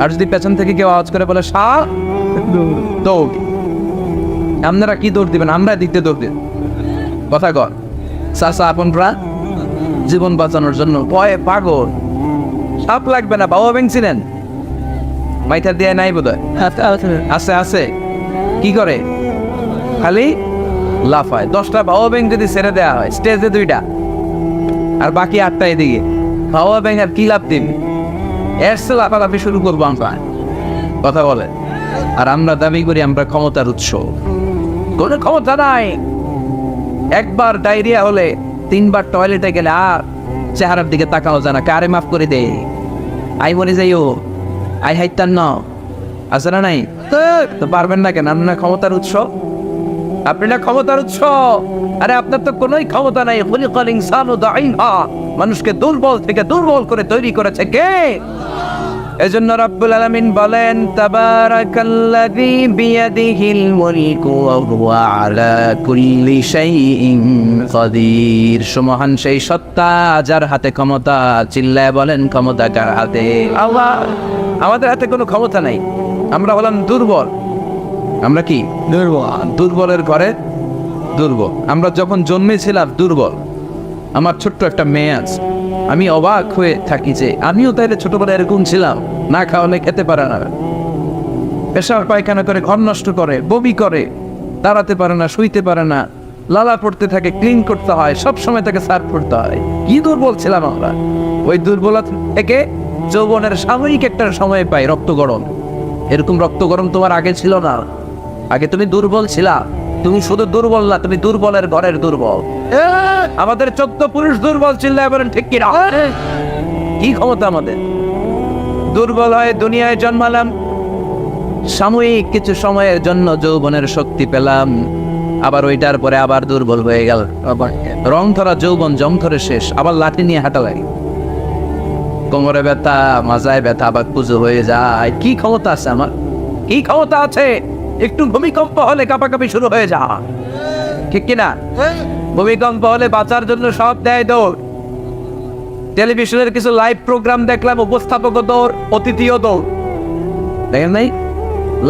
আর যদি পেছন থেকে কেউ আওয়াজ করে বলে শাহ দৌড়, আপনারা কি দৌড় দিবেন? আমরা দিতে দৌড় দিব। কথা কর চাচা আপনরা জীবন বাঁচানোর জন্য ভয়ে পাগল। সাপ লাগবে না, বাবা ভেঙছিলেন মাইথা দিয়ে নাই বোধ হয়, আছে আছে। কি করে? খালি লাফায়। 10টা বাবা ব্যাং যদি ছেড়ে দেওয়া হয় স্টেজে 2টা আর বাকি 8টা এদিকে, বাবা ব্যাং আর কি লাভ দিন? এর সে লাফালাফি শুরু করবো আমরা। কথা বলে। আর আমরা দাবি করি আমরা ক্ষমতার উৎস। কোনো ক্ষমতা নাই। একবার ডায়রিয়া হলে 3বার টয়লেটে গেলে আর চেহারার দিকে তাকাও জানা, কারে মাফ করে দে, আই মরে যাইও, আই হাইতান না, আছে না নাই? তো পারবেন না কেন? আপনার ক্ষমতার উৎস, আপনি না ক্ষমতার উৎস। আরে আপনার তো কোনোই ক্ষমতা নাই। খুলিকাল ইনসানু দাঈফা, মানুষকে দুর্বল থেকে দুর্বল করে তৈরি করেছে কে? এজন্য রব্বুল আলামিন বলেন তাবারাকাল্লাযী বিয়াদিহিল মুলকু ওয়া হুয়া আলা কুল্লি শাইইন কাদির। সুমহান সেই সত্তা যার হাতে ক্ষমতা। চিল্লায় বলেন ক্ষমতা কার হাতে? আল্লাহ। আমাদের হাতে কোনো ক্ষমতা নাই। আমরা হলাম দুর্বল। আমরা কি দুর্বল? দুর্বলের ঘরে দুর্বল। আমরা যখন জন্মেছিলাম দুর্বল। আমার ছোট্ট একটা মেয়ে আছে, আমি অবাক হয়ে থাকি যে আমিও তাইলে ছোটবেলায় এরকম ছিলাম। না খাওয়ালে খেতে পারে না, পেশাব পায়খানা করে, ঘর নষ্ট করে, বমি করে, দাঁড়াতে পারে না, শুইতে পারে না, লালা পড়তে থাকে, ক্লিন করতে হয়, সব সময় তাকে সার্ভ করতে হয়। কি দুর্বল ছিলাম আমরা। ওই দুর্বলতা থেকে যৌবনের সাময়িক একটা সময় পাই রক্ত গরম। এরকম রক্ত গরম তোমার আগে ছিল না। আগে তুমি দুর্বল ছিলা। তুমি শুধু দুর্বল না, তুমি দুর্বলের ঘরের দুর্বল। আমাদের 14 পুরুষ দুর্বল, চিল্লায় বলেন ঠিক কিনা? কি ক্ষমতা আমাদের? দুর্বল হয়ে দুনিয়ায় জন্মালাম, সাময়িক কিছু সময়ের জন্য যৌবনের শক্তি পেলাম, আবার ওইটার পরে আবার দুর্বল হয়ে গেল। রং ধরা যৌবন জং ধরে শেষ, আবার লাঠি নিয়ে হাঁটা লাগে, কোমরে ব্যথা, মাজায় ব্যথা, আবার পুজো হয়ে যায়। কি ক্ষমতা আছে আমার? কি ক্ষমতা আছে? একটু ভূমিকম্প হলে কাঁপাকাঁপি শুরু হয়ে যা, ঠিক কিনা? ভূমিকম্প হলে বাঁচার জন্য সব দেয় দৌড়। টেলিভিশনের কিছু লাইভ প্রোগ্রাম দেখলাম, উপস্থাপকও দৌড়, অতিথিও দৌড়। দেখেন নাই?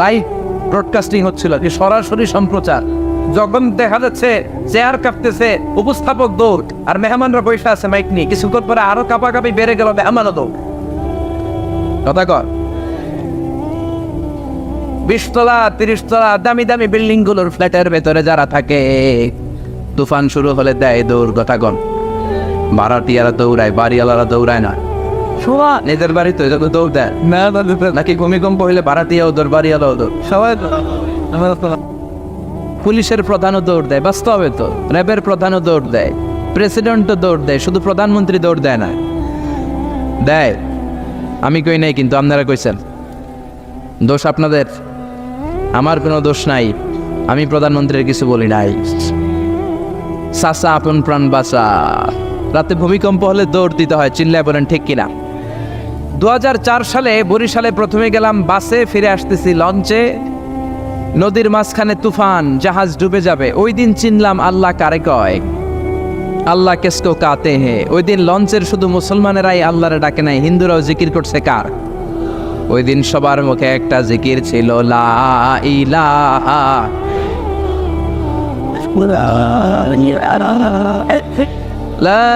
লাইভ ব্রডকাস্টিং হচ্ছিল, সরাসরি সম্প্রচার। যখন দেখা যাচ্ছে চেয়ার কাঁপতেছে, উপস্থাপক দৌড়, আর মেহমানরা বসে আছে মাইক নিয়ে। কিছুক্ষণ পরে আরো কাঁপাকাঁপি বেড়ে গেল, মেহমানও দৌড়। কথা কর। 20 তলা 30 তলা দামি দামি বিল্ডিং গুলোর ফ্ল্যাটের ভেতরে যারা থাকে, তুফান শুরু হলে দেয় দৌড়। কথা কন। ভাড়াটিয়ারা দৌড়ায়, বাড়িওয়ালারা দৌড়ায় না। শোয়া নিজের বাড়িতে দৌড় দেয় না, নাকি ভূমিকম্প হইলে ভাড়াটিয়াও দৌড়, বাড়িওয়ালাও দৌড়, সবাই। পুলিশের প্রধানও দৌড় দেয়, বাস্তবে তো র্যাবের প্রধানও দৌড় দেয়, প্রেসিডেন্টও দৌড় দেয়, শুধু প্রধানমন্ত্রী দৌড় দেয় না। দেয়, আমি কই নাই, কিন্তু আপনারা কইছেন। দোষ আপনাদের, আমার কোনো দোষ নাই। আমি প্রধানমন্ত্রীর কিছু বলি নাই। চাচা আপন প্রাণ বাঁচা। রাতে ভূমিকম্প হলে দৌড় দিতে হয়, চিল্লায় বলেন ঠিক কিনা? 2004 সালে বরিশালে প্রথমে গেলাম বাসে, ফিরে আসতেছি লঞ্চে, নদীর মাঝখানে তুফান, জাহাজ ডুবে যাবে। ওই দিন চিনলাম আল্লাহ কারে কয়, আল্লাহ কেসকো কাতে হে। ওই দিন লঞ্চের শুধু মুসলমানেরাই আল্লাহরে ডাকে নাই, হিন্দুরাও জিকির করছে কার? ওই দিন সবার মুখে একটা জিকির ছিল, লা ইলাহা লা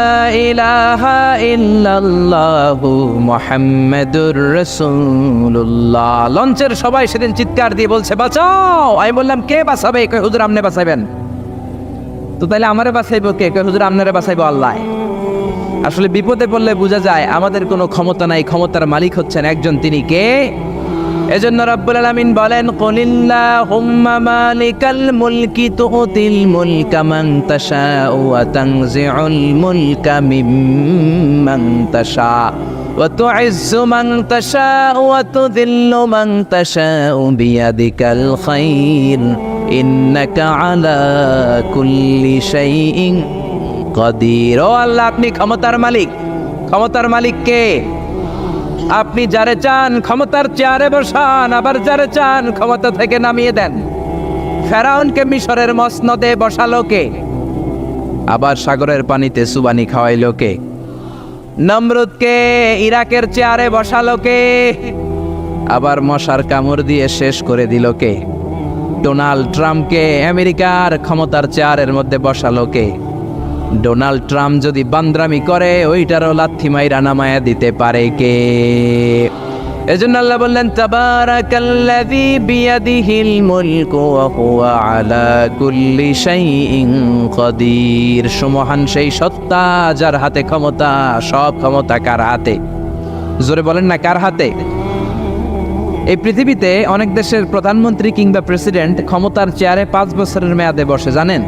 ইলাহা ইল্লাল্লাহু মুহাম্মাদুর রাসূলুল্লাহ। লঞ্চের সবাই সেদিন চিৎকার দিয়ে বলছে বাঁচাও। আমি বললাম কে বাঁচাবে? কই হুজুর আপনি বাঁচাবেন। তো তাইলে আমারে বাঁচাইবো কে? কই হুজুর আপনারে বাঁচাইবো আল্লাহ। আসলে বিপদে পড়লে বোঝা যায় আমাদের কোনো ক্ষমতা নাই, ক্ষমতার মালিক হচ্ছেন একজন, তিনি কে? এজন্য রব্বুল আলামিন বলেন কুলিল্লাহুম্মা মালিকাল মুলকি তুতিল মুলকা মান তাশাউ ওয়া তানজিউল মুলকা মিম্মান তাশা ওয়া তুইজ্জু মান তাশাউ ওয়া তুযিল্লু মান তাশাউ বিয়াদিকাল খায়র ইন্নাকা আলা কুল্লি শাইইন কাদির। ও আল্লাহ, আপনি ক্ষমতার মালিক। ক্ষমতার মালিক কে? আপনি যারে চান ক্ষমতার চেয়ারে বসান, আবার যারে চান ক্ষমতা থেকে নামিয়ে দেন। ফেরাউনকে মিশরের মসনদে বসালো কে? আবার সাগরের পানিতে সুবানি খাওয়াইলো কে? নমরুদকে ইরাকের চেয়ারে বসালো কে? আবার মশার কামড় দিয়ে শেষ করে দিল কে? ডোনাল্ড ট্রাম্পকে আমেরিকার ক্ষমতার চেয়ারের মধ্যে বসালো কে? ডোনাল্ড ট্রাম্প যদি বান্দ্রামি করে ওইটারও লাথি মাইরা নামায়া দিতে পারে কে? এজন্য আল্লাহ বললেন তাবারাকাল্লাযী বিয়াদিহিল মুলকু ওয়া হুয়া আলা কুল্লি শাইইন কাদির। সুমহান সেই সত্তা যার হাতে ক্ষমতা, সব ক্ষমতা কার হাতে? জোরে বলেন না, কার হাতে? এই পৃথিবীতে অনেক দেশের প্রধানমন্ত্রী কিংবা প্রেসিডেন্ট ক্ষমতার চেয়ারে 5 বছরের মেয়াদে বসে, জানেন?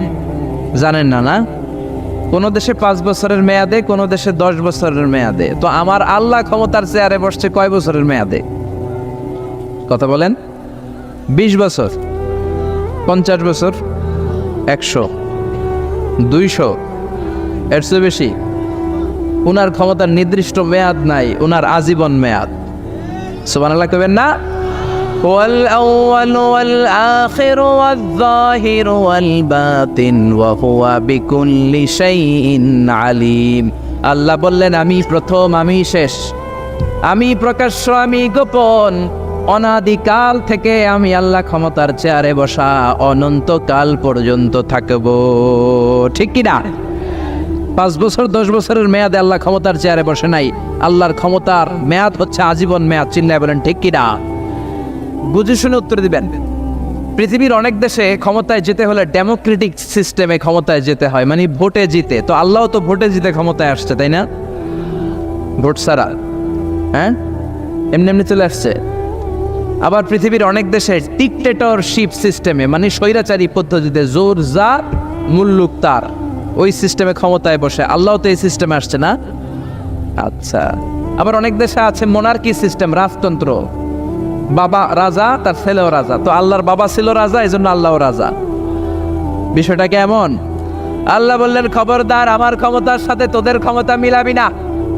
জানেন না? না, কোন দেশে 5 বছরের মেয়াদে, কোন দেশে 10 বছরের মেয়াদে। তো আমার আল্লাহ ক্ষমতার চেয়ারে বসছে কয় বছরের মেয়াদে? কথা বলেন। 20 বছর, 50 বছর, 100, 200, এর চেয়ে বেশি? উনার ক্ষমতার নির্দিষ্ট মেয়াদ নাই, উনার আজীবন মেয়াদ। সুবহানাল্লাহ কইবেন না? ওয়াল আউয়াল ওয়াল আখির ওয়াল যাহির ওয়াল বাতিন ওয়া হুয়া বিকুল্লি শাইইন আলিম। আল্লাহ বললেন আমি প্রথম, আমি শেষ, আমি প্রকাশ্য, আমি গোপন। অনাদিকাল থেকে আমি আল্লাহ ক্ষমতার চেয়ারে বসা, অনন্তকাল পর্যন্ত থাকব। ঠিক কি না? 5 বছর 10 বছরের মেয়াদে আল্লাহ ক্ষমতার চেয়ারে বসে নাই। আল্লাহর ক্ষমতার মেয়াদ হচ্ছে আজীবন মেয়াদ। চিল্লায় বলেন ঠিক কি না? বুঝে শুনে উত্তর দিবেন। পৃথিবীর অনেক দেশে ক্ষমতায় যেতে হলে ডেমোক্রেটিক সিস্টেমে ক্ষমতায় যেতে হয়, মানে ভোটে জিতে। তো আল্লাহ তো ভোটে জিতে ক্ষমতায় আসছে, তাই না? ভোট ছাড়া, হ্যাঁ, এমনি এমনি চলে আসছে। আবার পৃথিবীর অনেক দেশে ডিক্টেটরশিপ সিস্টেমে, মানে স্বৈরাচারী পদ্ধতিতে, জোর যার মুল্লুক তার, ওই সিস্টেমে ক্ষমতায় বসে। আল্লাহ তো এই সিস্টেমে আসছে না? আচ্ছা। আবার অনেক দেশে আছে মোনার্কি সিস্টেম, রাজতন্ত্র, বাবা রাজা, তার ছেলেও রাজা। তো আল্লাহর বাবা ছিল রাজা, এই জন্য আল্লাহও রাজা। বিষয়টা কেমন? আল্লাহ বললেন খবরদার, আমার ক্ষমতার সাথে তোদের ক্ষমতা মিলাবি না।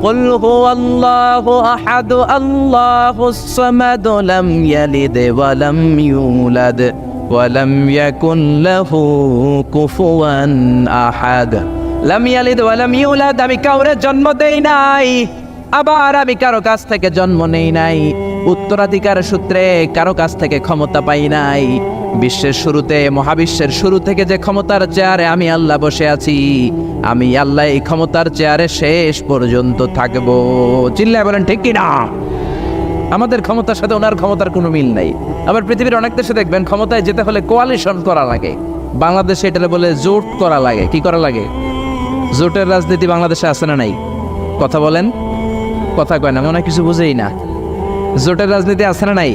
কুল হুয়াল্লাহু আহাদ আল্লাহুস সামাদ লাম ইয়ালিদ ওয়া লাম ইউলাদ ওয়া লাম ইয়াকুন লাহু কুফুয়ান আহাদ। লাম ইয়ালিদ ওয়া লাম ইউলাদ, আমি কাউরে জন্ম দেই নাই, আবার আমি কারো কাছ থেকে জন্ম নেই নাই, উত্তরাধিকার সূত্রে কারো কাছ থেকে ক্ষমতা পাই নাই। বিশ্বের শুরুতে, মহাবিশ্বের শুরু থেকে যে ক্ষমতার চেয়ারে আমি আল্লাহ বসে আছি, আমি আল্লাহ এই ক্ষমতার চেয়ারে শেষ পর্যন্ত থাকবো। চিল্লায় বলেন ঠিক কি না? আমাদের ক্ষমতার সাথে ওনার ক্ষমতার কোনো মিল নাই। আবার পৃথিবীর অনেক দেশে দেখবেন ক্ষমতায় যেতে হলে কোয়ালিশন করা লাগে। বাংলাদেশে এটা বলে জোট করা লাগে। কি করা লাগে? জোটের রাজনীতি বাংলাদেশে আছে না নাই? কথা বলেন, কথা কয় না, মনে হয় কিছু বুঝেই না। জোটের রাজনীতি আছে না নাই?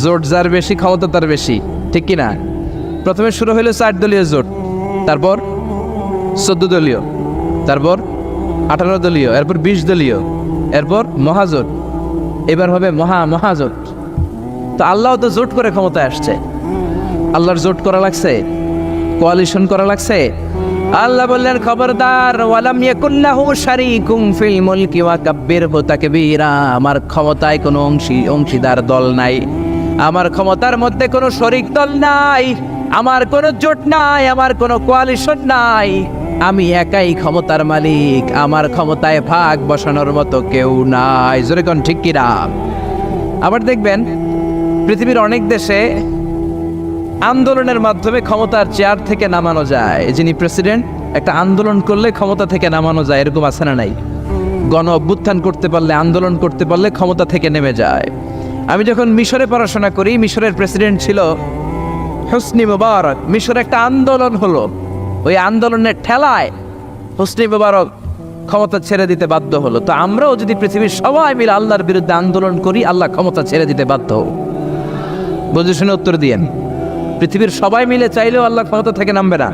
জোট যার বেশি ক্ষমতা তার বেশি, ঠিক কি না? প্রথমে শুরু হলো 4 দলীয় জোট, তারপর 14 দলীয়, তারপর 18 দলীয়, এরপর 20 দলীয়, এরপর মহাজোট, এবার হবে মহাজোট। তো আল্লাহ তো জোট করে ক্ষমতায় আসছে। আল্লাহর জোট করা লাগছে, কোয়ালিশন করা লাগছে। আল্লাহ বললেন খবরদার, ওয়ালাম ইয়াকুল্লাহু শারীকুম ফিল মুলকি ওয়া কাব্বিরহু তাকবীরা। আমার ক্ষমতায় কোনো অংশীদার দল নাই, আমার ক্ষমতার মধ্যে কোনো শরিক দল নাই, আমার কোনো জোট নাই, আমার কোনো কোয়ালিশন নাই। আমি একাই ক্ষমতার মালিক, আমার ক্ষমতায় ভাগ বসানোর মতো কেউ নাই। জোরে কোন ঠিক কি না? আবার দেখবেন পৃথিবীর অনেক দেশে আন্দোলনের মাধ্যমে ক্ষমতার চেয়ার থেকে নামানো যায়। যিনি প্রেসিডেন্ট, একটা আন্দোলন করলে ক্ষমতা থেকে নামানো যায়, এরকম আছে না নাই? গণ অভ্যুত্থান করতে পারলে, আন্দোলন করতে পারলে ক্ষমতা থেকে নেমে যায়। আমি যখন মিশরে পড়াশোনা করি, মিশরের প্রেসিডেন্ট ছিল হোসনি মুবারক। মিশরে একটা আন্দোলন হলো, ওই আন্দোলনের ঠেলায় হোসনি মুবারক ক্ষমতা ছেড়ে দিতে বাধ্য হলো। তো আমরাও যদি পৃথিবীর সবাই মিলে আল্লাহর বিরুদ্ধে আন্দোলন করি, আল্লাহ ক্ষমতা ছেড়ে দিতে বাধ্য। বুঝে শুনে উত্তর দিয়েন। পৃথিবীর সবাই মিলে চাইলেও আল্লাহ ক্ষমতা থেকে নামবে না।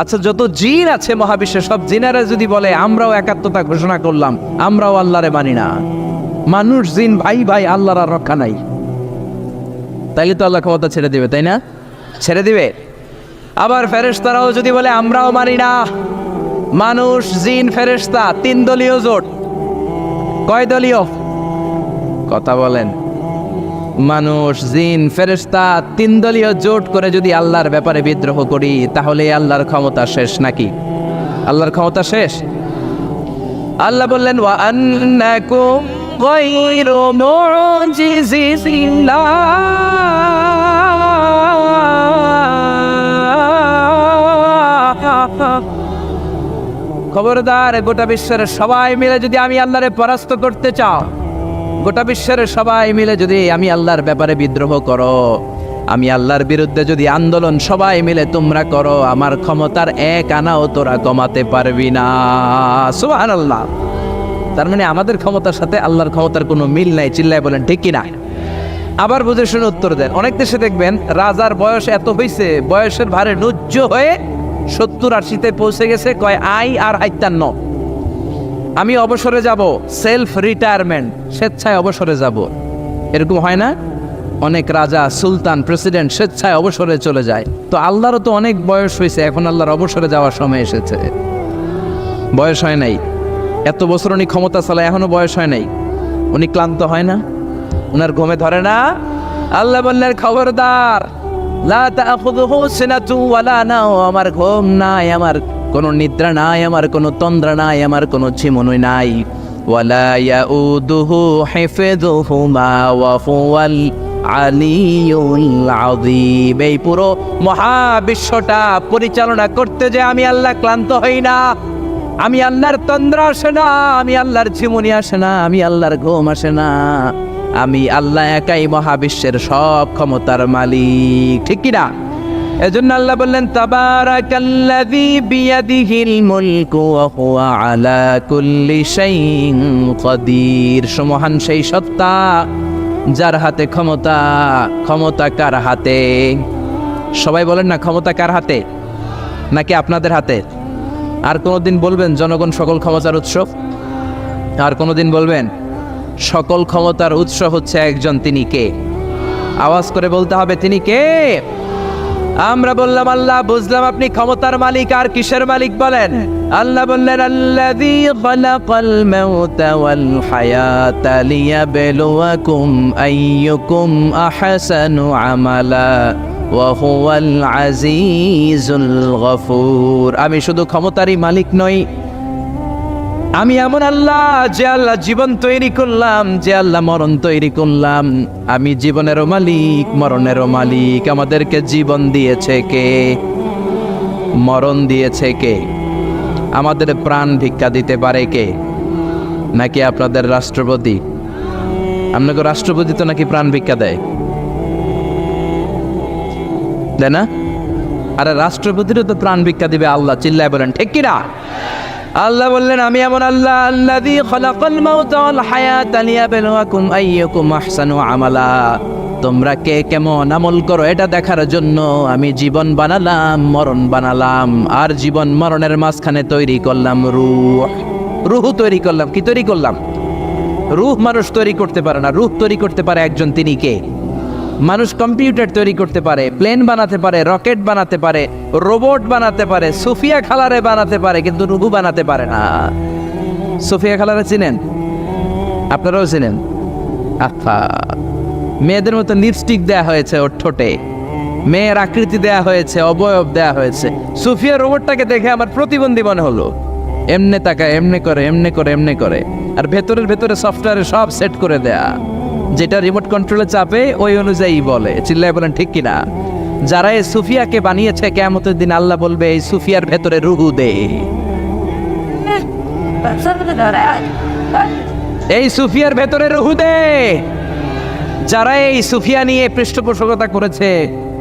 আচ্ছা, যত জিন আছে মহাবিশ্বে, সব জিনারা যদি বলে আমরাও একাত্মতা ঘোষণা করলাম, আমরাও আল্লাহরে মানি না, মানুষ জিন ভাই ভাই, আল্লাহর আর রক্ষা নাই, তাইলে তো আল্লাহ ক্ষমতা ছেড়ে দিবে, তাই না? ছেড়ে দিবে। আবার ফেরেশতারাও যদি বলে আমরাও মানি না, মানুষ জিন ফেরেশতা 3 দলীয় জোট। কয় দলীয়? কথা বলেন। মানুষ জিন ফেরেশতা 3 দলীয় জোট করে যদি আল্লাহর ব্যাপারে বিদ্রোহ করি, তাহলে আল্লাহর ক্ষমতা শেষ নাকি? আল্লাহর ক্ষমতা শেষ? আল্লাহ বললেন ওয়া আন্নাকুম গায়রু মুজিজিল্লাহ। খবরদার, গোটা বিশ্বের সবাই মিলে যদি আমি আল্লাহরে পরাস্ত করতে চাও, গোটা বিশ্বের সবাই মিলে যদি আমি আল্লাহর ব্যাপারে বিদ্রোহ করো, আমি আল্লাহর বিরুদ্ধে যদি আন্দোলন সবাই মিলে তোমরা করো, আমার ক্ষমতার এক আনাও তোরা কমাতে পারবি না। সুবহানাল্লাহ। তার মানে আমাদের ক্ষমতার সাথে আল্লাহর ক্ষমতার কোনো মিল নাই। চিল্লায় বলেন ঠিক কিনা? আবার বুঝে শুনে উত্তর দেন। অনেক দেশে দেখবেন রাজার বয়স এত হয়েছে, বয়সের ভারে নুজ্জ হয়ে 70-80-তে পৌঁছে গেছে, কয় আই আর হাইতান্ন, আমি অবসরে যাব, সেলফ রিটায়ারমেন্ট, স্বেচ্ছায় অবসরে যাব। এরকম হয় না? অনেক রাজা, সুলতান, প্রেসিডেন্ট স্বেচ্ছায় অবসরে চলে যায়। তো আল্লাহরও তো অনেক বয়স হয়েছে, এখন আল্লাহর অবসরে যাওয়ার সময় এসেছে। বয়স হয় নাই, এত বছর উনি ক্ষমতা চালায়, এখনো বয়স হয় নাই। উনি ক্লান্ত হয় না? উনার ঘুমে ধরে না? আল্লাহ বললেন খবরদার, লা তাখুযুহু সিনাতু ওয়ালা নাওম, আমার ঘুম নাই, আমার কোনো নিদ্রা নাই, আমার কোনো তন্দ্রা নাই, আমার কোনো ঝিমুনি নাই। ওয়ালা ইয়াউদুহু হিফযুহুমা ওয়া হুয়াল আলিয়ুল আযীম। এই পুরো মহাবিশ্বটা পরিচালনা করতে যে আমি আল্লাহ ক্লান্ত হই না, আমি আল্লাহর তন্দ্রা আসে না, আমি আল্লাহর ঝিমুনি আসে না, আমি আল্লাহর ঘুম আসে না। আমি আল্লাহ একাই মহাবিশ্বের সব ক্ষমতার মালিক, ঠিক কিনা? এজন্য আল্লাহ বললেন তাবারাকাল্লাযী বিয়াদিহিল মুলকু ওয়া হুয়া আলা কুল্লি শাইইন কাদির। সুমহান সেই সত্তা যার হাতে ক্ষমতা। ক্ষমতা কার হাতে? সবাই বলেন না, ক্ষমতা কার হাতে? নাকি আপনাদের হাতে? আর কোনোদিন বলবেন জনগণ সকল ক্ষমতার উৎস? আর কোনোদিন বলবেন সকল ক্ষমতার উৎস হচ্ছে একজন, তিনি কে? আওয়াজ করে বলতে হবে, তিনি কে? আমরা বললাম আল্লাহ, বুঝলাম আপনি ক্ষমতার মালিক, আর কিসের মালিক বলেন? আল্লাহ বললেন আল্লাযী খালাকাল মাউতা ওয়াল হায়াতা লিয়াবলুয়াকুম আইয়ুকুম আহসানু আমালা ওয়া হুয়াল আজিজুল গফুর। আমি শুধু ক্ষমতারই মালিক নই, আমি এমন আল্লাহ যে আল্লাহ জীবন তৈরি করলাম, যে আল্লাহ মরণ তৈরি করলাম। আমি জীবনেরও মালিক, মরণেরও মালিক। আমাদেরকে জীবন দিয়েছে কে? মরণ দিয়েছে কে? আমাদের প্রাণ ভিক্ষা দিতে পারে কে? নাকি আপনাদের রাষ্ট্রপতি? আপনাকে রাষ্ট্রপতি তো নাকি প্রাণ ভিক্ষা দেয়, দেয় না? আরে রাষ্ট্রপতিরও তো প্রাণ ভিক্ষা দিবে আল্লাহ। চিল্লায় বলেন ঠিক কিনা? আল্লাহ বললেন আমি এমন আল্লাহ আল্লাযী খালাকাল মাউতা ওয়াল হায়াতা লিয়াবলুয়াকুম আইয়ুকুম আহসানু আমালা। তোমরা কে কেমন আমল করো এটা দেখার জন্য আমি জীবন বানালাম, মরণ বানালাম, আর জীবন মরণের মাঝখানে তৈরি করলাম রূহ। রূহ তৈরি করলাম। কি তৈরি করলাম? রূহ মানুষ তৈরি করতে পারে না, রূহ তৈরি করতে পারে একজন, তিনি কে? মানুষ কম্পিউটার তৈরি করতে পারে, প্লেন বানাতে পারে, রকেট বানাতে পারে, রোবট বানাতে পারে, সুফিয়া খালারে বানাতে পারে, কিন্তু রুহু বানাতে পারে না। সুফিয়া খালারে চিনেন? আপনারাও চিনেন? আচ্ছা, মেয়েদের মতো লিপস্টিক দেয়া হয়েছে ওর ঠোঁটে, মেয়ের আকৃতি দেয়া হয়েছে, অবয়ব দেয়া হয়েছে। সুফিয়া রোবটটাকে দেখে আমার প্রতিবন্ধী মনে হলো। এমনে তাকায়, এমনে করে, এমনে করে, এমনে করে, আর ভেতরে সফটওয়্যারে সব সেট করে দেয়া, যেটা রিমোট কন্ট্রোলে চাপে ওই অনুযায়ী বলে। চিল্লায় বলেন ঠিক কিনা? যারা এই সুফিয়াকে বানিয়েছে, কিয়ামতের দিন আল্লাহ বলবে এই সুফিয়ার ভেতরে রুহু দে, এই সুফিয়ার ভেতরে রুহু দে। যারা এই সুফিয়া নিয়ে পৃষ্ঠপোষকতা করেছে,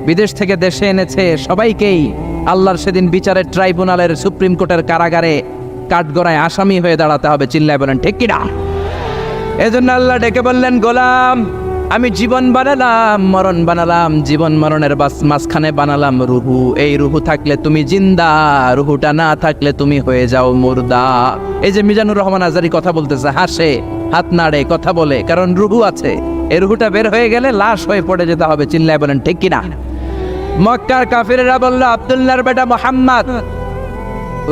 বিদেশ থেকে দেশে এনেছে, সবাইকেই আল্লাহর সেদিন বিচারের ট্রাইব্যুনালের, সুপ্রিম কোর্টের কারাগারে কাঠগড়ায় আসামি হয়ে দাঁড়াতে হবে। চিল্লায় বলেন ঠিক কিনা? এজন্য আল্লাহ ডেকে বললেন গোলাম, আমি জীবন বানালাম, মরণ বানালাম, জীবন মরণের মাঝখানে বানালাম রুহু। এই রুহু থাকলে তুমি জিন্দা, রুহুটা না থাকলে তুমি হয়ে যাও মুর্দা। এই যে মিজানুর রহমান আজারি কথা বলতেছে, হাসে, হাত নাড়ে, কথা বলে, কারণ রুহু আছে। এই রুহুটা বের হয়ে গেলে লাশ হয়ে পড়ে যেতে হবে। চিল্লায় বলেন ঠিক কিনা? মক্কার কাফিররা বলল আব্দুল্লাহর বেটা মুহাম্মদ,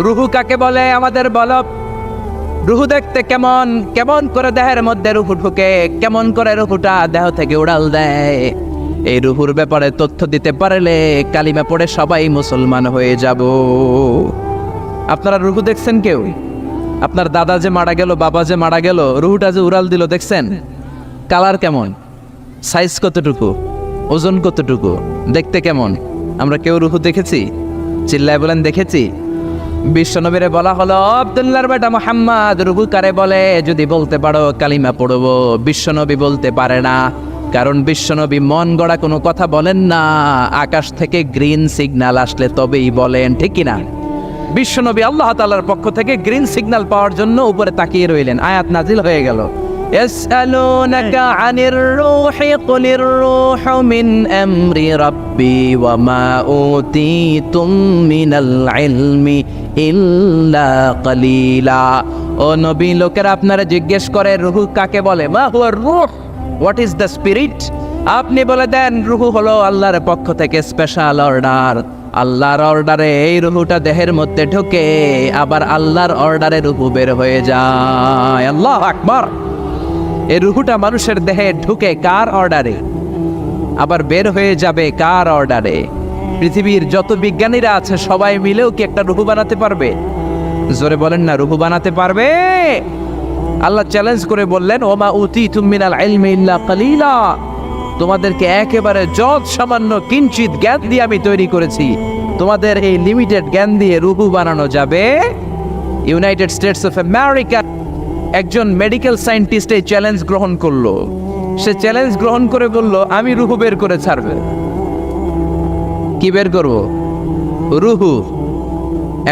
রুহু কাকে বলে আমাদের বলো। রুহু দেখতে কেমন, কেমন করে দেহের মধ্যে রুহু ঢুকে, কেমন করে রুহুটা দেহ থেকে উড়াল দেয়। এই রুহুর ব্যাপারে তথ্য দিতে পারলে কালিমা পড়ে সবাই মুসলমান হয়ে যাব। আপনারা রুহু দেখছেন কেউ? আপনার দাদা যে মারা গেল, বাবা যে মারা গেল, রুহুটা যে উড়াল দিল, দেখছেন কালার কেমন, সাইজ কতটুকু, ওজন কতটুকু, দেখতে কেমন? আমরা কেউ রুহু দেখেছি? চিল্লায় বলেন দেখেছি? বিশ্বনবীরে বলা হলো, আব্দুল্লাহর বেটা মুহাম্মদ, রুহু কারে বলে? যদি বলতে পারো কালিমা পড়বো। বিশ্বনবী বলতে পারে না, কারণ বিশ্বনবী মন গড়া কোনো কথা বলেন না। আকাশ থেকে গ্রিন সিগন্যাল আসলে তবেই বলেন, ঠিক কিনা? বিশ্বনবী আল্লাহ তাআলার পক্ষ থেকে গ্রিন সিগন্যাল পাওয়ার জন্য উপরে তাকিয়ে রইলেন। আয়াত নাজিল হয়ে গেল, ইয়াসআলুনাকা আনির রূহি কুলির রূহু মিন আমরি রাব্বি ওয়া মা উতীতুম মিনাল ইলমি ইল্লা কালিলা। ও নবী, লোকেরা আপনারা জিজ্ঞেস করে রূহ কাকে বলে? মা হুয়া রূহ, হোয়াট ইজ দ্য স্পিরিট? আপনি বলে দেন রূহ হলো আল্লাহর পক্ষ থেকে স্পেশাল অর্ডার। আল্লাহর অর্ডারে এই রুহুটা দেহের মধ্যে ঢুকে, আবার আল্লাহর অর্ডারে রুহু বের হয়ে যায়। আল্লাহু আকবার। এই রুহুটা মানুষের দেহে ঢুকে কার অর্ডারে, আবার বের হয়ে যাবে কার অর্ডারে? পৃথিবীর যত বিজ্ঞানীরা আছে সবাই মিলেও কি একটা রুহু বানাতে পারবে? জোরে বলেন না, রুহু বানাতে পারবে? আল্লাহ চ্যালেঞ্জ করে বললেন, ওমা উতীতুম মিনাল ইলমি ইল্লা কালিলা। তোমাদেরকে একেবারে যত সামান্য কিঞ্চিত জ্ঞান দিয়ে আমি তৈরি করেছি, তোমাদের এই লিমিটেড জ্ঞান দিয়ে রুহু বানানো যাবে? ইউনাইটেড স্টেটস অফ আমেরিকা একজন মেডিকেল সায়েন্টিস্ট এই চ্যালেঞ্জ গ্রহণ করলো। সে চ্যালেঞ্জ গ্রহণ করে বলল, আমি রুহু বের করে ছাড়বে। কি বের করবো? রুহু।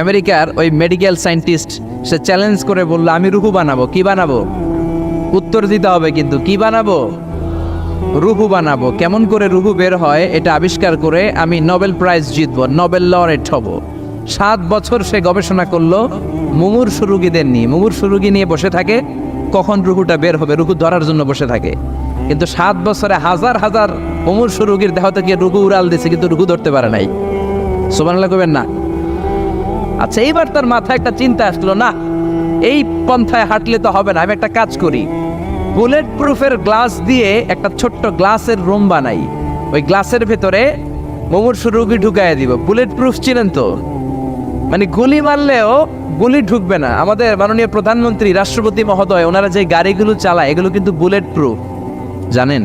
আমেরিকার ওই মেডিকেল সায়েন্টিস্ট সে চ্যালেঞ্জ করে বলল, আমি রুহু বানাবো। কি বানাবো? উত্তর দিতে হবে কিন্তু, কি বানাবো? রুহু বানাবো। কেমন করে রুহু বের হয় এটা আবিষ্কার করে আমি নোবেল প্রাইজ জিতবো, নোবেল লরেট হব। 7 বছর সে গবেষণা করলো মুমূর্ষু রোগীদের নিয়ে। মুমূর্ষু রোগী নিয়ে বসে থাকে, কখন রুহুটা বের হবে, রুহু ধরার জন্য বসে থাকে। কিন্তু 7 বছরে হাজার হাজার মুমূর্ষু রোগীর দেহ থেকে রুহু উড়াল দিছে, কিন্তু রুহু ধরতে পারে নাই। সুবহানাল্লাহ কইবেন না? আচ্ছা, এইবার তার মাথায় একটা চিন্তা আসলো, না এই পন্থায় হাঁটলে তো হবে না, আমি একটা কাজ করি, বুলেট প্রুফের গ্লাস দিয়ে একটা ছোট্ট গ্লাসের রুম বানাই, ওই গ্লাসের ভেতরে মুমূর্ষু রোগী ঢুকাইয়া দিব। বুলেট প্রুফ চিনেন তো? মানে গুলি মারলেও গুলি ঢুকবে না। আমাদের মাননীয় প্রধানমন্ত্রী, রাষ্ট্রপতি মহোদয়, ওনারা যে গাড়িগুলো চালায় এগুলো কিন্তু বুলেট প্রুফ, জানেন?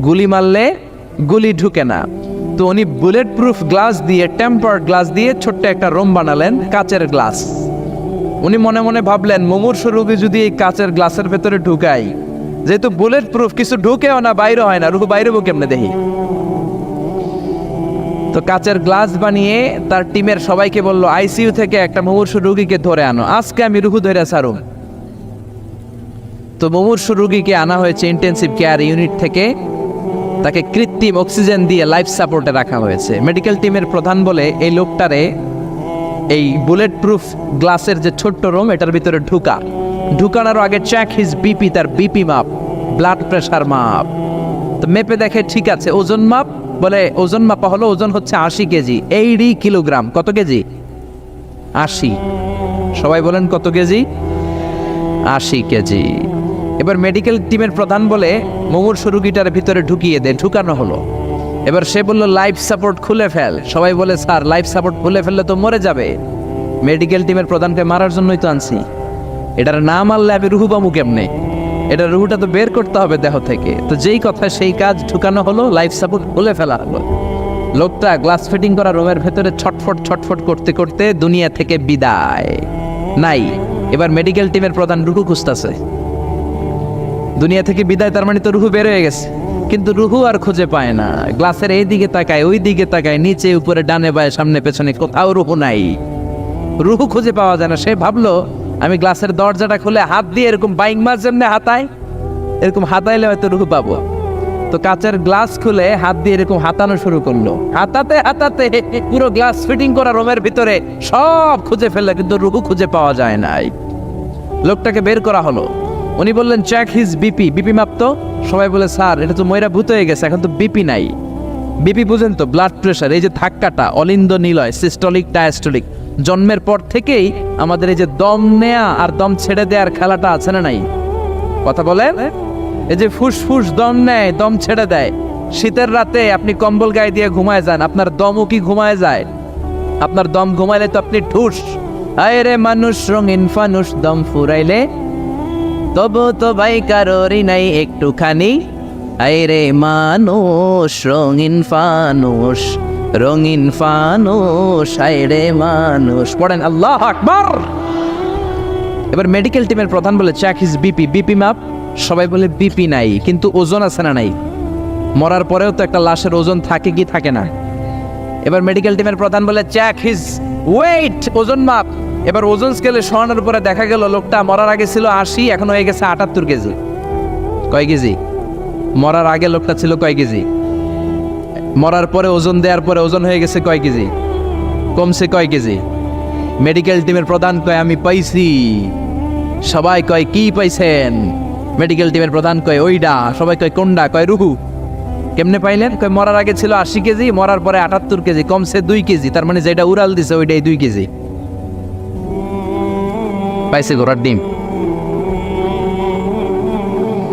গুলি মারলে গুলি ঢুকে না। তো উনি বুলেট প্রুফ গ্লাস দিয়ে, টেম্পার্ড গ্লাস দিয়ে ছোট্ট একটা রুম বানালেন, কাচের গ্লাস। উনি মনে মনে ভাবলেন, মুমূর্ষু রোগী যদি এই কাচের গ্লাসের ভেতরে ঢুকাই, যেহেতু বুলেট প্রুফ, কিছু ঢুকেও না, বাইরে হয় না, রুহু বাইরে কেমনে দেখি। তো কাচের গ্লাস বানিয়ে তার টিমের সবাইকে বলল, আইসিইউ থেকে একটা মুমূর্ষু রোগীকে ধরে আনো, আজকে আমি রুহু ধরে ছাড়ুম। তো মুমূর্ষু রোগীকে আনা হয়েছে ইন্টেন্সিভ কেয়ার ইউনিট থেকে, তাকে কৃত্রিম অক্সিজেন দিয়ে লাইফ সাপোর্টে রাখা হয়েছে। মেডিকেল টিমের প্রধান বলে, এই লোকটারে এই বুলেট প্রুফ গ্লাসের যে ছোট্ট রুম, এটার ভিতরে ঢুকানোর আগে চেক হিজ বিপি, তার বিপি মাপ, ব্লাড প্রেশার মাপ। তো মেপে দেখে ঠিক আছে। ওজন মাপ, বলে ওজন মাপা হলো, ওজন হচ্ছে 80 কেজি, 80 কিলোগ্রাম। কত কেজি? 80। সবাই বলেন কত কেজি? 80 কেজি। এবার মেডিকেল টিমের প্রধান বলে, মুমূর্ষু রোগীটার ভিতরে ঢুকিয়ে দে। ঢুকানো হলো। এবার সে বলল, লাইফ সাপোর্ট খুলে ফেল। সবাই বলে, স্যার লাইফ সাপোর্ট খুলে ফেললে তো মরে যাবে। মেডিকেল টিমের প্রধানকে মারার জন্যই তো আনছি, এটার না মারলে আমি রুহু পামু কেমনে? এটা রুহুটা তো বের করতে হবে দেহ থেকে। তো যেই কথা সেই কাজ, ঢুকানো হলো, লাইফ সাপোর্ট খুলে ফেলা হলো। লোকটা গ্লাস ফিটিং করা রুমের ভেতরে ছটফট করতে করতে দুনিয়া থেকে বিদায় নাই। এবার মেডিকেল টিমের প্রধান রুহু খুঁজতেছে। দুনিয়া থেকে বিদায়, তার মানে তো রুহু বের হয়ে গেছে, কিন্তু রুহু আর খুঁজে পায় না। গ্লাসের এই দিকে তাকায়, ওই দিকে তাকায়, নিচে উপরে, ডানে বায়ে, সামনে পেছনে, কোথাও রুহু নাই। রুহু খুঁজে পাওয়া যায় না। সে ভাবলো, আমি গ্লাসের দরজাটা খুলে হাত দিয়ে এরকম বাইং মাছ যেমনি হাতায়, এরকম হাতাইলে হয়তো রুহু পাবো। তো কাচের গ্লাস খুলে হাত দিয়ে এরকম হাতানো শুরু করলো। হাতাতে হাতাতে পুরো গ্লাস ফিটিং করা রুমের ভিতরে সব খুঁজে ফেললো, কিন্তু রুহু খুঁজে পাওয়া যায় নাই। লোকটাকে বের করা হলো। উনি বললেন, চেক হিজ বিপি, বিপি মাপতো। সবাই বলে, স্যার এটা তো ময়রা ভূত হয়ে গেছে, এখন তো বিপি নাই। বিপি বুঝেন তো? Blood pressure. এই যে ধাক্কাটা, অলিন্দ নিলয়, সিস্টোলিক ডায়াস্টোলিক, জন্মের পর থেকেই আমাদের এই যে দম নেয়া আর দম ছেড়ে দেওয়ার খেলাটা আছে না নাই? কথা বলেন। এই যে ফুসফুস দম নেয়, দম ছেড়ে দেয়। শীতের রাতে আপনি কম্বল গায়ে দিয়ে ঘুমায় যান, আপনার দমও কি ঘুমায় যায়? আপনার দম ঘুমাইলে তো আপনি ঠুস, আরে মানুষ রঙিন ফানুষ দম ফুরাইলে তবু তো ভাই কারোরই নাই একটুখানি। আরে মানুষ রঙিন ফানুষ, রঙিন ফানুষ, আরে মানুষ। পড়েন আল্লাহ আকবার। এবার মেডিকেল টিমের প্রধান বলে চেক হিজ বিপি। বিপি মাপ, সবাই বলে বিপি নাই, কিন্তু ওজন আছে না নাই? মরার পরেও তো একটা লাশের ওজন থাকে কি থাকে না? এবার মেডিকেল টিমের প্রধান বলে চেক হিজ ওয়েট, ওজন মাপ। এবার ওজন স্কেলে সরানোর পরে দেখা গেল লোকটা মরার আগে ছিল 80, এখন হয়ে গেছে 78 কেজি। কয় কেজি? মরার আগে লোকটা ছিল কয় কেজি? মরার পরে ওজন দেওয়ার পরে ওজন হয়ে গেছে কয় কেজি? কমছে কয় কেজি? মেডিকেল টিমের প্রধান কয় আমি পাইছি। সবাই কয় কি পাইছেন? মেডিকেল টিমের প্রধান কয় ওইডা। সবাই কয় কোনডা? কয় রুহু। কেমনে পাইলেন? কয় মরার আগে ছিল 80 কেজি, মরার পরে 78 কেজি, কমছে 2 কেজি। তার মানে যেটা উড়াল দিছে ওইটাই 2 কেজি। পাইছে ঘোড়ার ডিম।